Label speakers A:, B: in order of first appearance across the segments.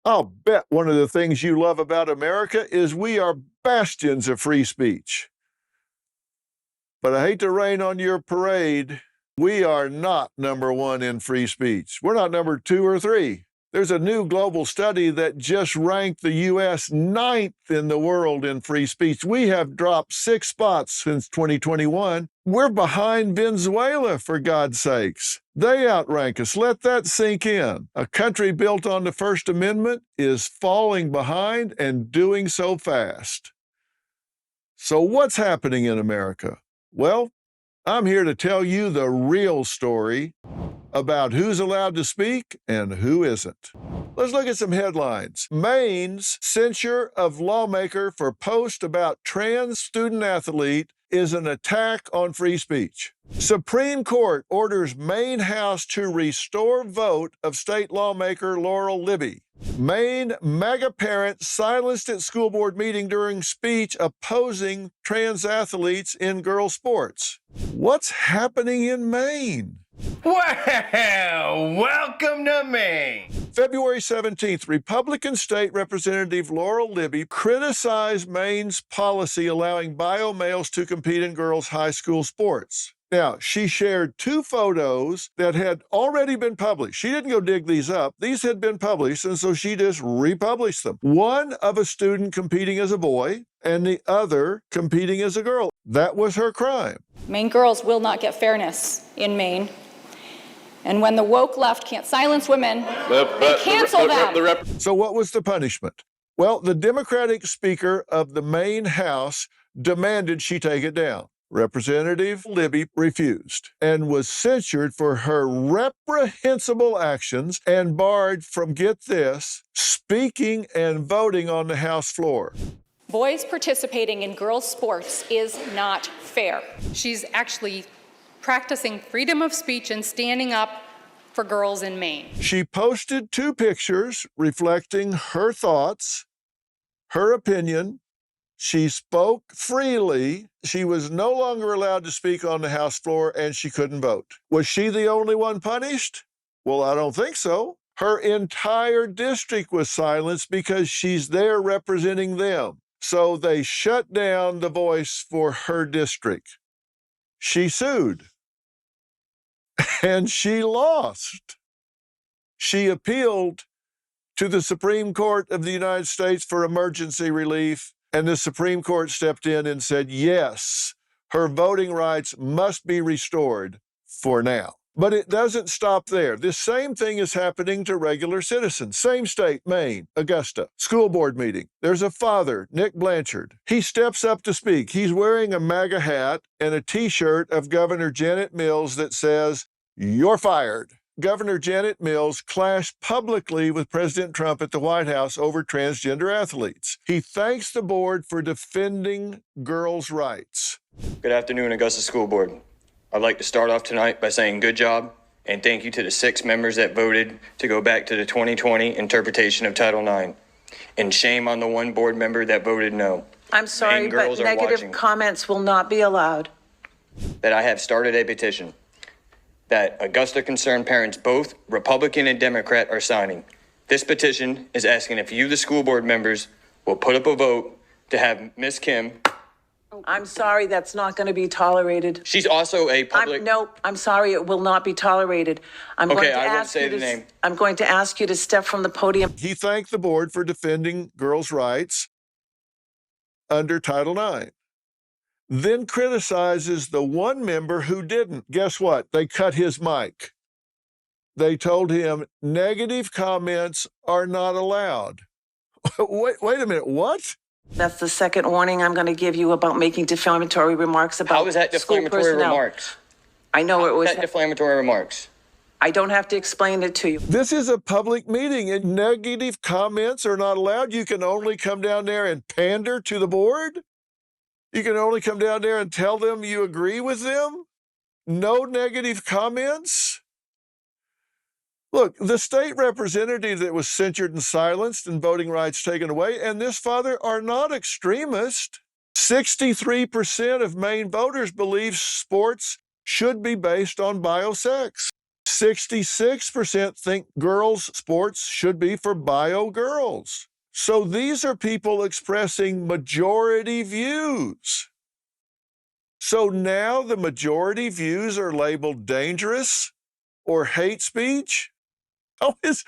A: I'll bet one of the things you love about America is we are bastions of free speech. But I hate to rain on your parade. We are not number one in free speech. We're not number 2 or 3. There's a new global study that just ranked the U.S. 9th in the world in free speech. We have dropped 6 spots since 2021. We're behind Venezuela, for God's sakes. They outrank us. Let that sink in. A country built on the First Amendment is falling behind and doing so fast. So what's happening in America? Well, I'm here to tell you the real story about who's allowed to speak and who isn't. Let's look at some headlines. Maine's censure of lawmaker for post about trans student athlete is an attack on free speech. Supreme Court orders Maine House to restore vote of state lawmaker Laurel Libby. Maine MAGA parent silenced at school board meeting during speech opposing trans athletes in girls' sports. What's happening in Maine?
B: Well, welcome to Maine.
A: February 17th, Republican State Representative Laurel Libby criticized Maine's policy allowing bio males to compete in girls' high school sports. Now, she shared 2 photos that had already been published. She didn't go dig these up. These had been published, and so she just republished them. One of a student competing as a boy, and the other competing as a girl. That was her crime.
C: Maine girls will not get fairness in Maine. And when the woke left can't silence women, they cancel them.
A: So what was the punishment? Well, the Democratic Speaker of the Maine House demanded she take it down. Representative Libby refused and was censured for her reprehensible actions and barred from, get this, speaking and voting on the House floor.
C: Boys participating in girls' sports is not fair.
D: She's actually practicing freedom of speech and standing up for girls in Maine.
A: She posted 2 pictures reflecting her thoughts, her opinion. She spoke freely. She was no longer allowed to speak on the House floor, and she couldn't vote. Was she the only one punished? Well, I don't think so. Her entire district was silenced because she's there representing them. So they shut down the voice for her district. She sued, and she lost. She appealed to the Supreme Court of the United States for emergency relief, and the Supreme Court stepped in and said, yes, her voting rights must be restored for now. But it doesn't stop there. This same thing is happening to regular citizens. Same state, Maine, Augusta, school board meeting. There's a father, Nick Blanchard. He steps up to speak. He's wearing a MAGA hat and a T-shirt of Governor Janet Mills that says, "You're fired." Governor Janet Mills clashed publicly with President Trump at the White House over transgender athletes. He thanks the board for defending girls' rights.
E: Good afternoon, Augusta School Board. I'd like to start off tonight by saying good job and thank you to the 6 members that voted to go back to the 2020 interpretation of Title IX. And shame on the 1 board member that voted no.
F: I'm sorry, but negative comments will not be allowed.
E: That I have started a petition that Augusta concerned parents, both Republican and Democrat, are signing. This petition is asking if you, the school board members, will put up a vote to have Miss Kim.
F: I'm sorry, that's not going to be tolerated.
E: She's also a public...
F: I'm sorry, it will not be tolerated. I'm going to ask you to step from the podium.
A: He thanked the board for defending girls' rights under Title IX. Then criticizes the 1 member who didn't. Guess what? They cut his mic. They told him negative comments are not allowed. Wait a minute, what?
F: That's the 2nd warning I'm going to give you about making defamatory remarks about
E: How was that defamatory remarks?
F: I know it was.
E: That defamatory remarks.
F: I don't have to explain it to you.
A: This is a public meeting, and negative comments are not allowed. You can only come down there and pander to the board. You can only come down there and tell them you agree with them. No negative comments. Look, the state representative that was censured and silenced and voting rights taken away, and this father are not extremists. 63% of Maine voters believe sports should be based on biosex. 66% think girls' sports should be for bio girls. So these are people expressing majority views. So now the majority views are labeled dangerous or hate speech? How is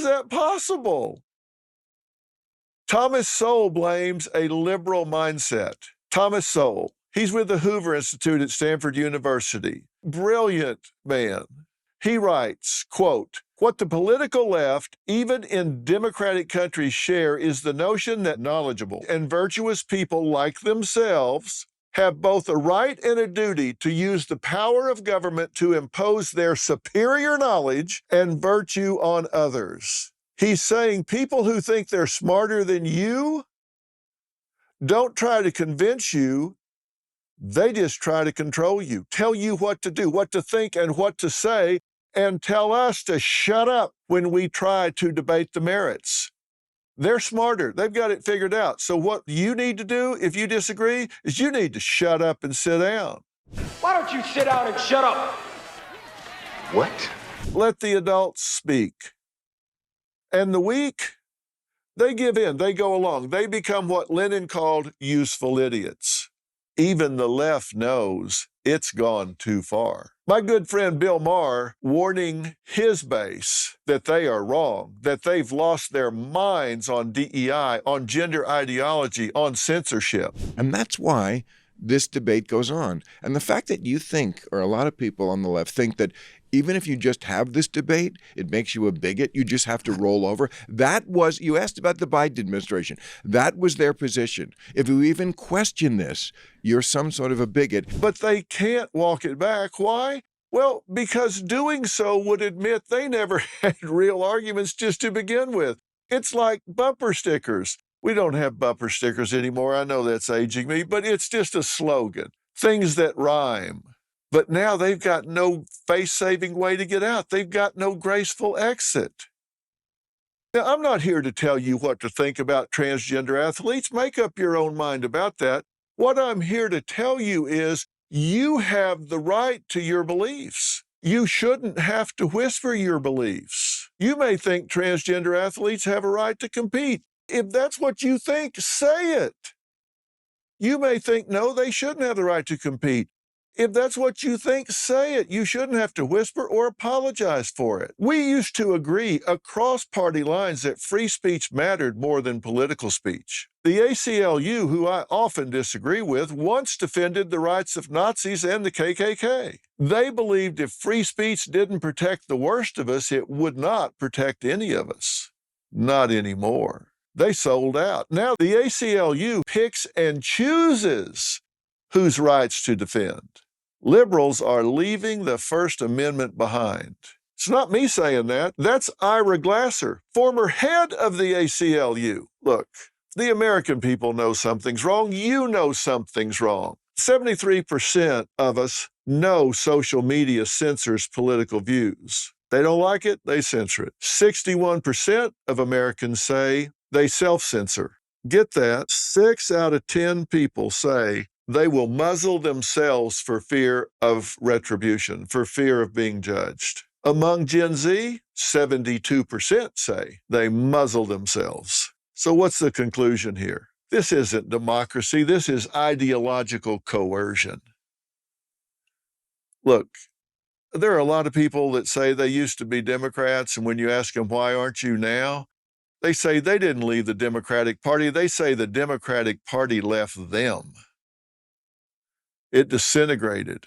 A: that possible? Thomas Sowell blames a liberal mindset. Thomas Sowell, he's with the Hoover Institute at Stanford University. Brilliant man. He writes, quote, "What the political left, even in democratic countries, share is the notion that knowledgeable and virtuous people like themselves have both a right and a duty to use the power of government to impose their superior knowledge and virtue on others." He's saying people who think they're smarter than you don't try to convince you, they just try to control you, tell you what to do, what to think, and what to say, and tell us to shut up when we try to debate the merits. They're smarter. They've got it figured out. So what you need to do if you disagree is you need to shut up and sit down.
G: Why don't you sit down and shut up?
B: What?
A: Let the adults speak. And the weak, they give in. They go along. They become what Lenin called useful idiots. Even the left knows it's gone too far. My good friend Bill Maher warning his base that they are wrong, that they've lost their minds on DEI, on gender ideology, on censorship.
H: And that's why this debate goes on. And the fact that you think, or a lot of people on the left think that even if you just have this debate, it makes you a bigot, you just have to roll over. That was, you asked about the Biden administration. That was their position. If you even question this, you're some sort of a bigot.
A: But they can't walk it back. Why? Well, because doing so would admit they never had real arguments just to begin with. It's like bumper stickers. We don't have bumper stickers anymore. I know that's aging me, but it's just a slogan. Things that rhyme. But now they've got no face-saving way to get out. They've got no graceful exit. Now, I'm not here to tell you what to think about transgender athletes. Make up your own mind about that. What I'm here to tell you is you have the right to your beliefs. You shouldn't have to whisper your beliefs. You may think transgender athletes have a right to compete. If that's what you think, say it. You may think, no, they shouldn't have the right to compete. If that's what you think, say it. You shouldn't have to whisper or apologize for it. We used to agree across party lines that free speech mattered more than political speech. The ACLU, who I often disagree with, once defended the rights of Nazis and the KKK. They believed if free speech didn't protect the worst of us, it would not protect any of us. Not anymore. They sold out. Now the ACLU picks and chooses whose rights to defend. Liberals are leaving the First Amendment behind. It's not me saying that. That's Ira Glasser, former head of the ACLU. Look, the American people know something's wrong. You know something's wrong. 73% of us know social media censors political views. They don't like it, they censor it. 61% of Americans say they self-censor. Get that? 6 out of 10 people say they will muzzle themselves for fear of retribution, for fear of being judged. Among Gen Z, 72% say they muzzle themselves. So what's the conclusion here? This isn't democracy. This is ideological coercion. Look, there are a lot of people that say they used to be Democrats, and when you ask them, why aren't you now? They say they didn't leave the Democratic Party. They say the Democratic Party left them. It disintegrated.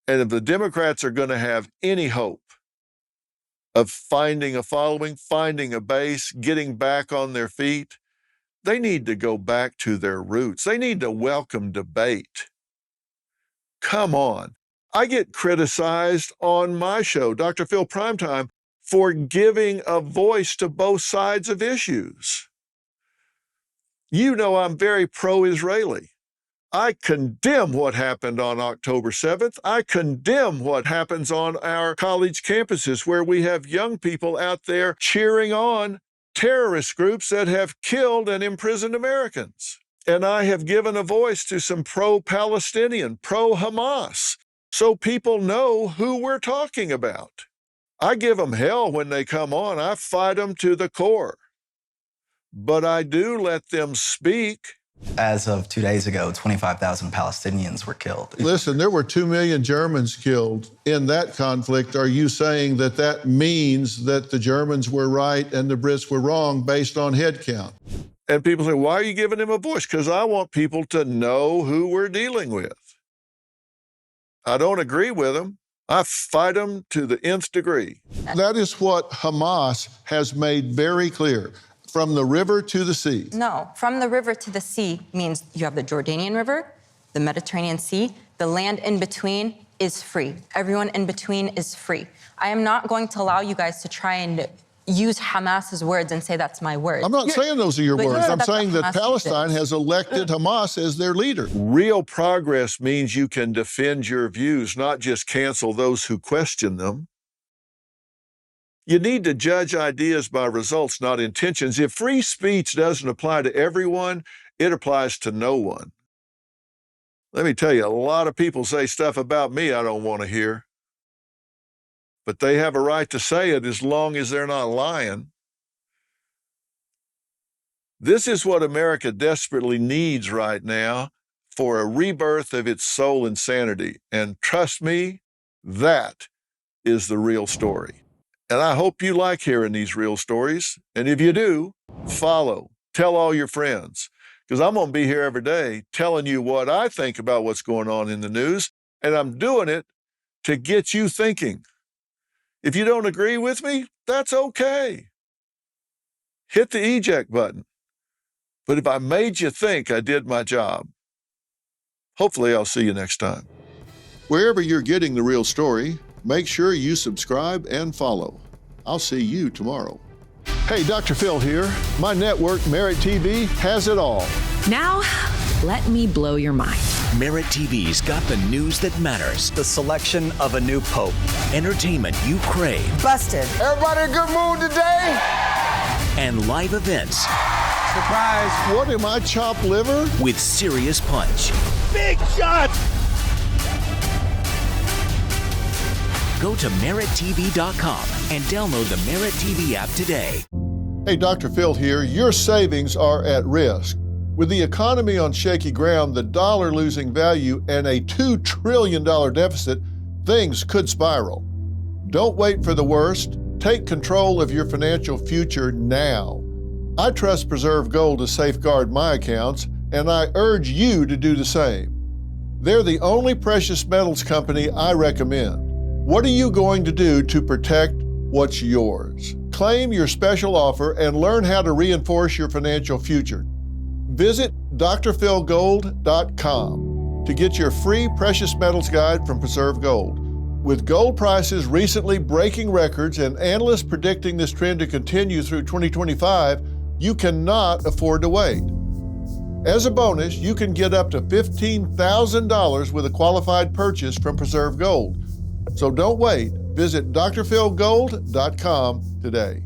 A: And if the Democrats are going to have any hope of finding a following, finding a base, getting back on their feet, they need to go back to their roots. They need to welcome debate. Come on. I get criticized on my show, Dr. Phil Primetime, for giving a voice to both sides of issues. You know I'm very pro-Israeli. I condemn what happened on October 7th. I condemn what happens on our college campuses where we have young people out there cheering on terrorist groups that have killed and imprisoned Americans. And I have given a voice to some pro-Palestinian, pro-Hamas so people know who we're talking about. I give them hell when they come on. I fight them to the core. But I do let them speak.
I: As of 2 days ago, 25,000 Palestinians were killed.
A: Listen, there were 2 million Germans killed in that conflict. Are you saying that that means that the Germans were right and the Brits were wrong based on head count? And people say, why are you giving him a voice? Because I want people to know who we're dealing with. I don't agree with them. I fight them to the nth degree. That is what Hamas has made very clear. From the river to the sea.
J: No, from the river to the sea means you have the Jordanian River, the Mediterranean Sea, the land in between is free. Everyone in between is free. I am not going to allow you guys to try and use Hamas's words and say that's my word.
A: I'm not saying those are your words. I'm saying that Palestine has elected Hamas as their leader. Real progress means you can defend your views, not just cancel those who question them. You need to judge ideas by results, not intentions. If free speech doesn't apply to everyone, it applies to no one. Let me tell you, a lot of people say stuff about me I don't want to hear. But they have a right to say it as long as they're not lying. This is what America desperately needs right now for a rebirth of its soul and sanity. And trust me, that is the real story. And I hope you like hearing these real stories. And if you do, follow, tell all your friends, because I'm going to be here every day telling you what I think about what's going on in the news. And I'm doing it to get you thinking. If you don't agree with me, that's okay. Hit the eject button. But if I made you think, I did my job. Hopefully, I'll see you next time. Wherever you're getting the real story, make sure you subscribe and follow. I'll see you tomorrow. Hey, Dr. Phil here. My network, Merit TV, has it all.
K: Now, let me blow your mind.
L: Merit TV's got the news that matters.
M: The selection of a new pope.
L: Entertainment you crave.
N: Busted.
G: Everybody in a good mood today?
L: And live events.
G: Surprise.
A: What am I, chopped liver?
L: With serious punch.
G: Big shot.
L: Go to merittv.com and download the Merit TV app today.
A: Hey, Dr. Phil here. Your savings are at risk. With the economy on shaky ground, the dollar losing value, and a $2 trillion deficit, things could spiral. Don't wait for the worst. Take control of your financial future now. I trust Preserve Gold to safeguard my accounts, and I urge you to do the same. They're the only precious metals company I recommend. What are you going to do to protect what's yours? Claim your special offer and learn how to reinforce your financial future. Visit drphilgold.com to get your free precious metals guide from Preserve Gold. With gold prices recently breaking records and analysts predicting this trend to continue through 2025, you cannot afford to wait. As a bonus, you can get up to $15,000 with a qualified purchase from Preserve Gold. So don't wait. Visit drphilgold.com today.